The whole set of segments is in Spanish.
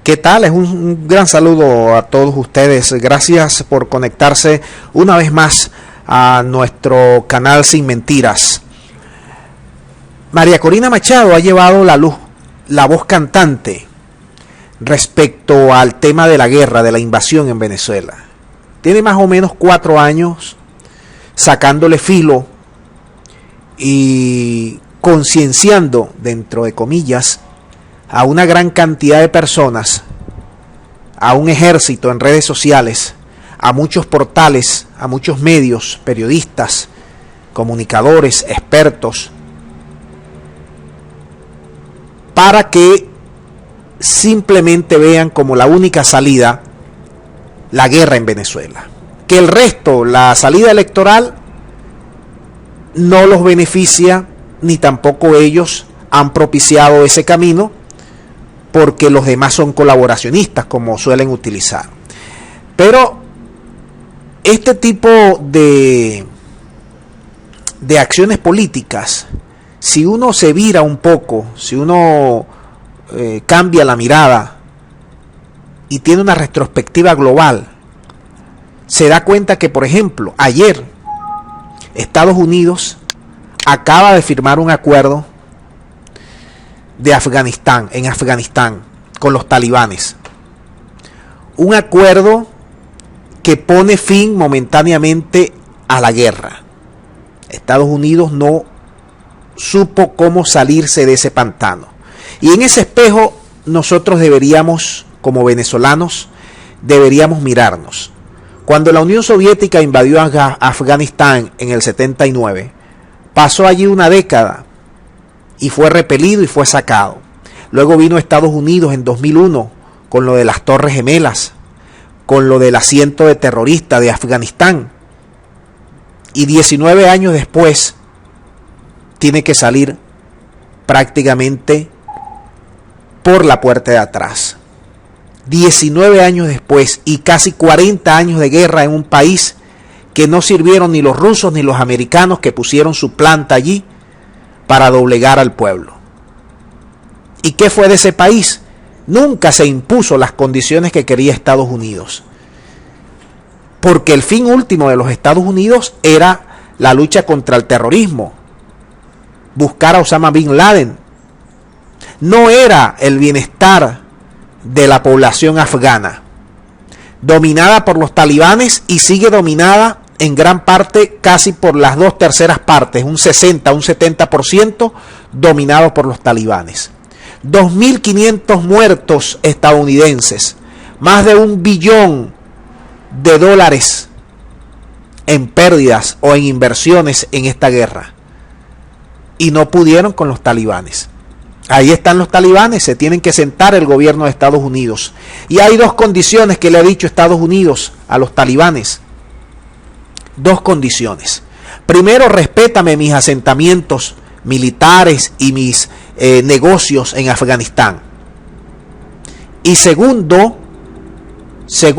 ¿Qué tal? Es un gran saludo a todos ustedes. Gracias por conectarse una vez más a nuestro canal Sin Mentiras. María Corina Machado ha llevado la voz cantante respecto al tema de la guerra, de la invasión en Venezuela. Tiene más o menos 4 años sacándole filo y concienciando, dentro de comillas, a una gran cantidad de personas, a un ejército en redes sociales, a muchos portales, a muchos medios, periodistas, comunicadores, expertos, para que simplemente vean como la única salida la guerra en Venezuela. Que el resto, la salida electoral, no los beneficia, ni tampoco ellos han propiciado ese camino, porque los demás son colaboracionistas, como suelen utilizar. Pero este tipo de acciones políticas, si uno se vira un poco, si uno cambia la mirada y tiene una retrospectiva global, se da cuenta que, por ejemplo, ayer Estados Unidos acaba de firmar un acuerdo en Afganistán, con los talibanes. Un acuerdo que pone fin momentáneamente a la guerra. Estados Unidos no supo cómo salirse de ese pantano. Y en ese espejo nosotros deberíamos, como venezolanos, deberíamos mirarnos. Cuando la Unión Soviética invadió Afganistán en el 79, pasó allí una década y fue repelido y fue sacado. Luego vino Estados Unidos en 2001 con lo de las Torres Gemelas, con lo del asiento de terrorista de Afganistán. Y 19 años después tiene que salir prácticamente por la puerta de atrás. 19 años después y casi 40 años de guerra en un país que no sirvieron ni los rusos ni los americanos, que pusieron su planta allí para doblegar al pueblo. ¿Y qué fue de ese país? Nunca se impuso las condiciones que quería Estados Unidos, porque el fin último de los Estados Unidos era la lucha contra el terrorismo, buscar a Osama Bin Laden. No era el bienestar de la población afgana, dominada por los talibanes, y sigue dominada en gran parte, casi por las 2/3 partes, un 60, un 70% dominado por los talibanes. 2.500 muertos estadounidenses, más de $1 billón en pérdidas o en inversiones en esta guerra, y no pudieron con los talibanes. Ahí están los talibanes, se tienen que sentar el gobierno de Estados Unidos. Y hay 2 condiciones que le ha dicho Estados Unidos a los talibanes. 2 condiciones. Primero, respétame mis asentamientos militares y mis negocios en Afganistán. Y segundo, el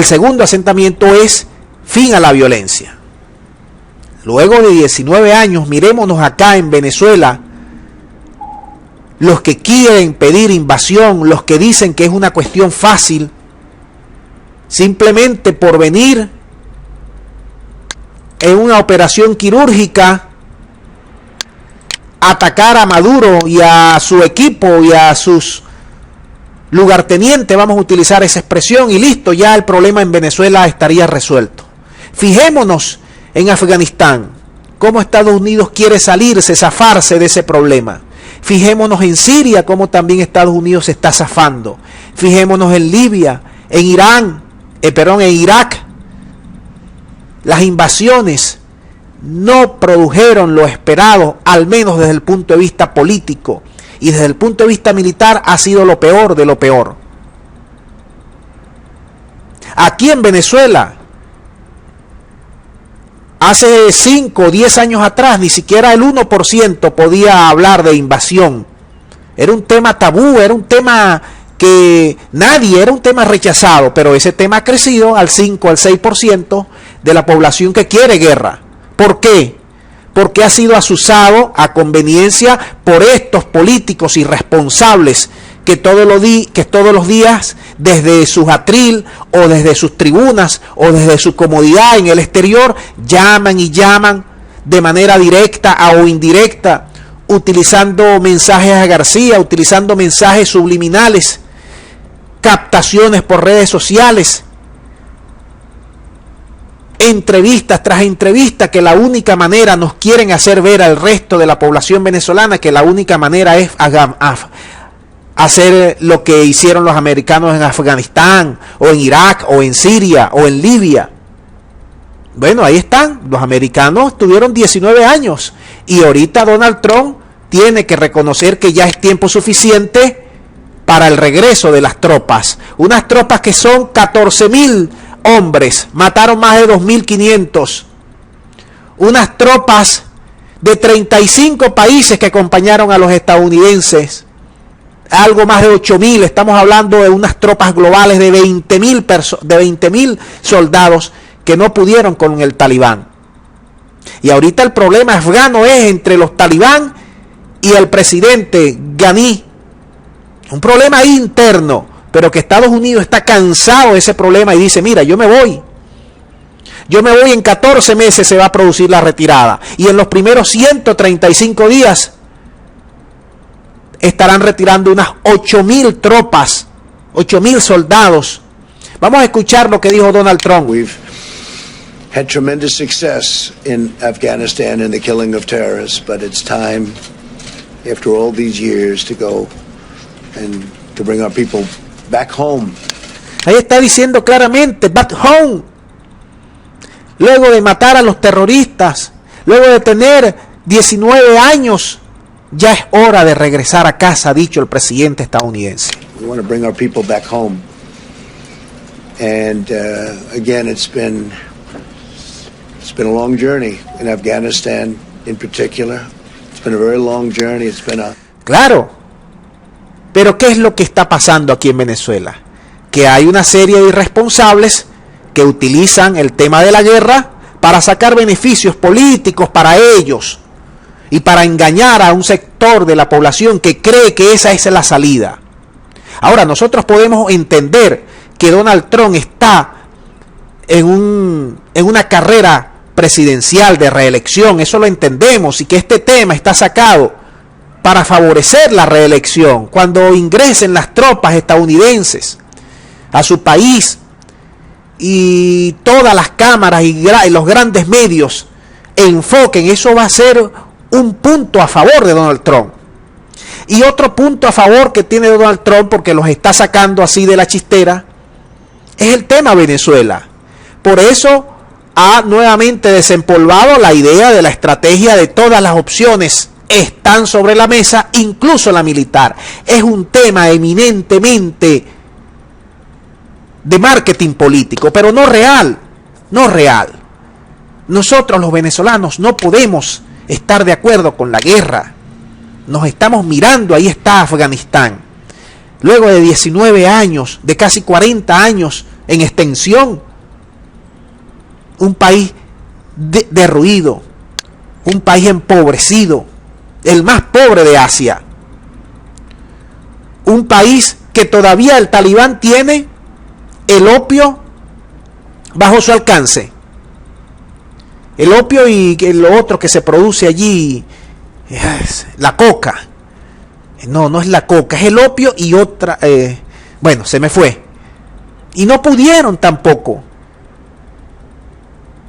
segundo asentamiento es fin a la violencia. Luego de 19 años, mirémonos acá en Venezuela, los que quieren pedir invasión, los que dicen que es una cuestión fácil, simplemente por venir en una operación quirúrgica, atacar a Maduro y a su equipo y a sus lugartenientes, vamos a utilizar esa expresión, y listo, ya el problema en Venezuela estaría resuelto. Fijémonos en Afganistán, cómo Estados Unidos quiere salirse, zafarse de ese problema. Fijémonos en Siria, cómo también Estados Unidos se está zafando. Fijémonos en Libia, en Irak. Las invasiones no produjeron lo esperado, al menos desde el punto de vista político, y desde el punto de vista militar ha sido lo peor de lo peor. Aquí en Venezuela, hace 5 o 10 años atrás, ni siquiera el 1% podía hablar de invasión. Era un tema tabú, era un tema era un tema rechazado, pero ese tema ha crecido al 5, al 6% de la población que quiere guerra. ¿Por qué? porque ha sido asusado a conveniencia por estos políticos irresponsables que todos los días desde sus atril o desde sus tribunas o desde su comodidad en el exterior llaman y llaman de manera directa o indirecta, utilizando mensajes a García, utilizando mensajes subliminales, captaciones por redes sociales, entrevistas tras entrevistas, que la única manera nos quieren hacer ver al resto de la población venezolana que la única manera es hacer lo que hicieron los americanos en Afganistán o en Irak o en Siria o en Libia. Bueno, ahí están, los americanos tuvieron 19 años y ahorita Donald Trump tiene que reconocer que ya es tiempo suficiente para el regreso de las tropas, unas tropas que son 14,000 hombres, mataron más de 2.500, unas tropas de 35 países que acompañaron a los estadounidenses, algo más de 8,000, estamos hablando de unas tropas globales de 20,000 soldados que no pudieron con el talibán. Y ahorita el problema afgano es entre los talibán y el presidente Ghani, un problema interno, pero que Estados Unidos está cansado de ese problema y dice, mira, yo me voy en 14 meses se va a producir la retirada, y en los primeros 135 días estarán retirando unas 8,000 tropas, 8,000 soldados. Vamos a escuchar lo que dijo Donald Trump. We've had tremendous success in Afghanistan in the killing of terrorists, but it's time, after all these years, to go and to bring our people back home. Ahí está diciendo claramente, back home. Luego de matar a los terroristas, luego de tener 19 años, ya es hora de regresar a casa, ha dicho el presidente estadounidense. We want to bring our people back home. And again, it's been a long journey in Afghanistan in particular. It's been a very long journey. It's been a... Claro. Pero ¿qué es lo que está pasando aquí en Venezuela? Que hay una serie de irresponsables que utilizan el tema de la guerra para sacar beneficios políticos para ellos y para engañar a un sector de la población que cree que esa es la salida. Ahora, nosotros podemos entender que Donald Trump está en una carrera presidencial de reelección, eso lo entendemos, y que este tema está sacado para favorecer la reelección. Cuando ingresen las tropas estadounidenses a su país y todas las cámaras y los grandes medios enfoquen, eso va a ser un punto a favor de Donald Trump. Y otro punto a favor que tiene Donald Trump, porque los está sacando así de la chistera, es el tema Venezuela. Por eso ha nuevamente desempolvado la idea de la estrategia de todas las opciones están sobre la mesa, incluso la militar. Es un tema eminentemente de marketing político, pero no real, no real. Nosotros los venezolanos no podemos estar de acuerdo con la guerra. Nos estamos mirando, ahí está Afganistán. Luego de 19 años, de casi 40 años en extensión, un país derruido, un país empobrecido, el más pobre de Asia, un país que todavía el talibán tiene el opio bajo su alcance, el opio y lo otro que se produce allí, la coca. No es la coca, es el opio y otra, bueno, se me fue, y no pudieron tampoco.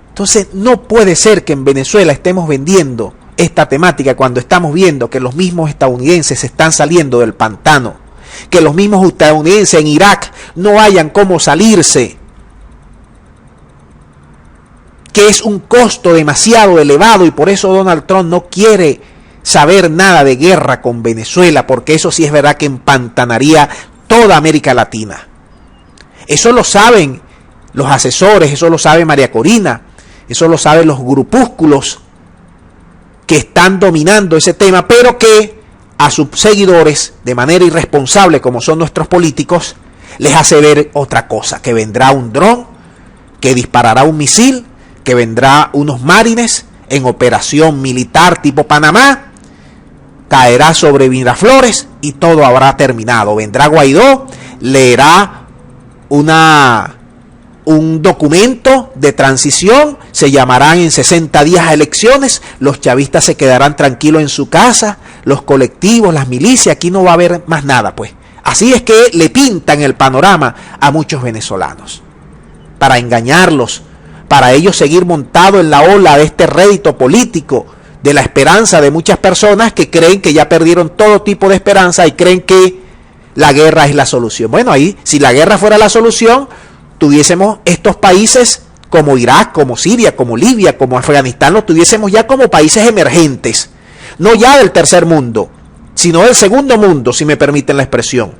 Entonces no puede ser que en Venezuela estemos vendiendo esta temática cuando estamos viendo que los mismos estadounidenses están saliendo del pantano, que los mismos estadounidenses en Irak no hayan cómo salirse, que es un costo demasiado elevado, y por eso Donald Trump no quiere saber nada de guerra con Venezuela, porque eso sí es verdad que empantanaría toda América Latina. Eso lo saben los asesores, eso lo sabe María Corina, eso lo saben los grupúsculos que están dominando ese tema, pero que a sus seguidores, de manera irresponsable como son nuestros políticos, les hace ver otra cosa, que vendrá un dron, que disparará un misil, que vendrá unos marines en operación militar tipo Panamá, caerá sobre Miraflores y todo habrá terminado. Vendrá Guaidó, leerá un documento de transición, se llamarán en 60 días a elecciones, los chavistas se quedarán tranquilos en su casa, los colectivos, las milicias, aquí no va a haber más nada, pues. Así es que le pintan el panorama a muchos venezolanos, para engañarlos, para ellos seguir montados en la ola de este rédito político, de la esperanza de muchas personas que creen que ya perdieron todo tipo de esperanza y creen que la guerra es la solución. Bueno, ahí, si la guerra fuera la solución, tuviésemos estos países como Irak, como Siria, como Libia, como Afganistán, los tuviésemos ya como países emergentes, no ya del tercer mundo, sino del segundo mundo, si me permiten la expresión.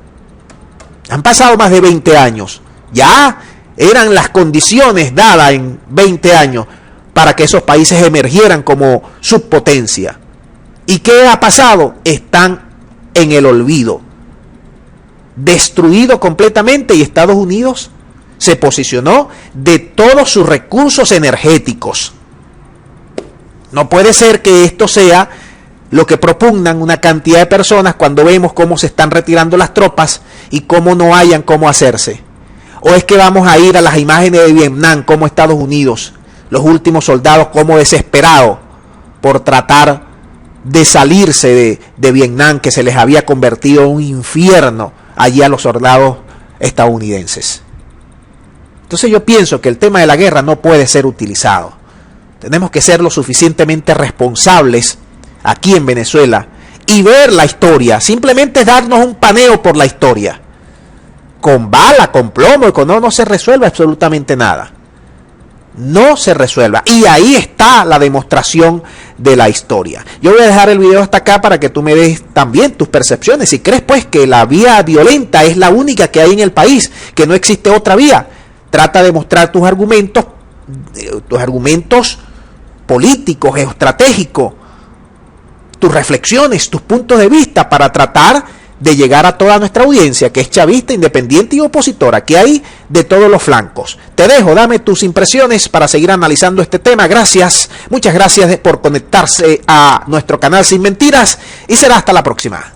Han pasado más de 20 años, ya eran las condiciones dadas en 20 años para que esos países emergieran como subpotencia. ¿Y qué ha pasado? Están en el olvido, destruido completamente, y Estados Unidos se posicionó de todos sus recursos energéticos. No puede ser que esto sea lo que propugnan una cantidad de personas cuando vemos cómo se están retirando las tropas y cómo no hayan cómo hacerse. ¿O es que vamos a ir a las imágenes de Vietnam, como Estados Unidos, los últimos soldados como desesperados por tratar de salirse de Vietnam, que se les había convertido en un infierno allí a los soldados estadounidenses? Entonces yo pienso que el tema de la guerra no puede ser utilizado. Tenemos que ser lo suficientemente responsables aquí en Venezuela y ver la historia, simplemente darnos un paneo por la historia. Con bala, con plomo, y con no se resuelve absolutamente nada. No se resuelva. Y ahí está la demostración de la historia. Yo voy a dejar el video hasta acá para que tú me des también tus percepciones. Si crees pues que la vía violenta es la única que hay en el país, que no existe otra vía, trata de mostrar tus argumentos políticos, estratégicos, tus reflexiones, tus puntos de vista, para tratar de llegar a toda nuestra audiencia, que es chavista, independiente y opositora, que hay de todos los flancos. Te dejo, dame tus impresiones para seguir analizando este tema. Gracias, muchas gracias por conectarse a nuestro canal Sin Mentiras, y será hasta la próxima.